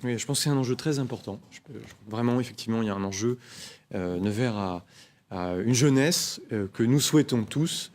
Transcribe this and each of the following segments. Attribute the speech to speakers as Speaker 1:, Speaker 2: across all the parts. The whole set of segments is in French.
Speaker 1: Oui, je pense que c'est un enjeu très important. Vraiment, effectivement, il y a un enjeu. Nevers a une jeunesse que nous souhaitons tous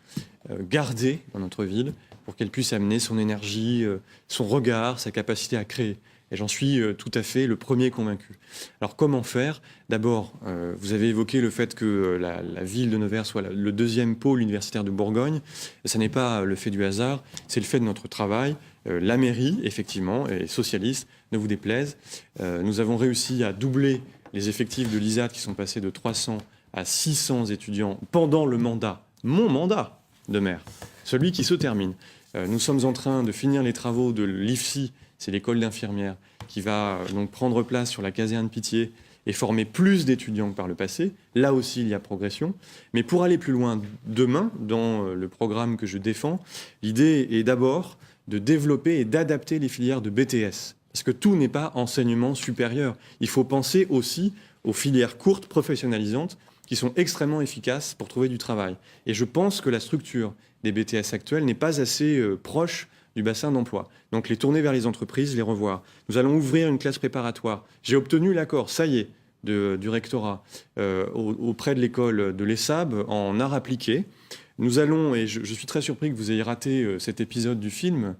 Speaker 1: garder dans notre ville pour qu'elle puisse amener son énergie, son regard, sa capacité à créer. Et j'en suis tout à fait le premier convaincu. Alors comment faire? D'abord, vous avez évoqué le fait que la ville de Nevers soit le deuxième pôle universitaire de Bourgogne. Ce n'est pas le fait du hasard, c'est le fait de notre travail. La mairie, effectivement, et socialiste, ne vous déplaise. Nous avons réussi à doubler les effectifs de l'ISAT qui sont passés de 300 à 600 étudiants pendant le mandat, mon mandat de maire, celui qui se termine. Nous sommes en train de finir les travaux de l'IFSI, c'est l'école d'infirmières, qui va donc prendre place sur la caserne Pitié et former plus d'étudiants que par le passé. Là aussi, il y a progression. Mais pour aller plus loin demain, dans le programme que je défends, l'idée est d'abord de développer et d'adapter les filières de BTS. Parce que tout n'est pas enseignement supérieur. Il faut penser aussi aux filières courtes, professionnalisantes, qui sont extrêmement efficaces pour trouver du travail. Et je pense que la structure des BTS actuels n'est pas assez proche du bassin d'emploi. Donc les tourner vers les entreprises, les revoir. Nous allons ouvrir une classe préparatoire. J'ai obtenu l'accord, ça y est, du rectorat auprès de l'école de l'ESSAB en art appliqué. Nous allons, et je suis très surpris que vous ayez raté cet épisode du film,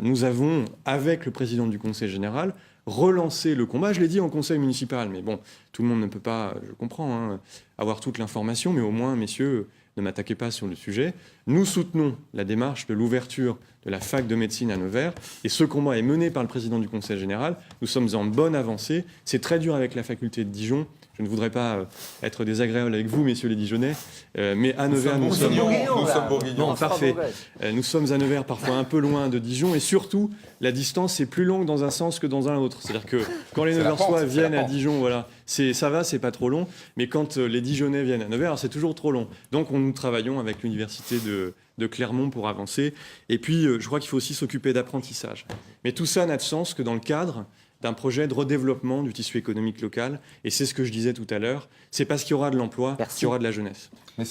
Speaker 1: nous avons, avec le président du conseil général, relancé le combat. Je l'ai dit en conseil municipal, mais bon, tout le monde ne peut pas, je comprends, avoir toute l'information, mais au moins, messieurs, ne m'attaquez pas sur le sujet. Nous soutenons la démarche de l'ouverture de la fac de médecine à Nevers, et ce combat est mené par le président du conseil général. Nous sommes en bonne avancée. C'est très dur avec la faculté de Dijon. Je ne voudrais pas être désagréable avec vous, messieurs les Dijonnais, mais à Nevers, nous sommes
Speaker 2: bourguignons.
Speaker 1: Non, parfait. Nous sommes à Nevers, parfois un peu loin de Dijon, et surtout, la distance est plus longue dans un sens que dans un autre. C'est-à-dire que quand les Neversois viennent à Dijon, voilà, ça va, c'est pas trop long, mais quand les Dijonnais viennent à Nevers, c'est toujours trop long. Donc, nous travaillons avec l'université de Clermont pour avancer. Et puis, je crois qu'il faut aussi s'occuper d'apprentissage. Mais tout ça n'a de sens que dans le cadre d'un projet de redéveloppement du tissu économique local. Et c'est ce que je disais tout à l'heure, c'est parce qu'il y aura de l'emploi qu'il y aura de la jeunesse.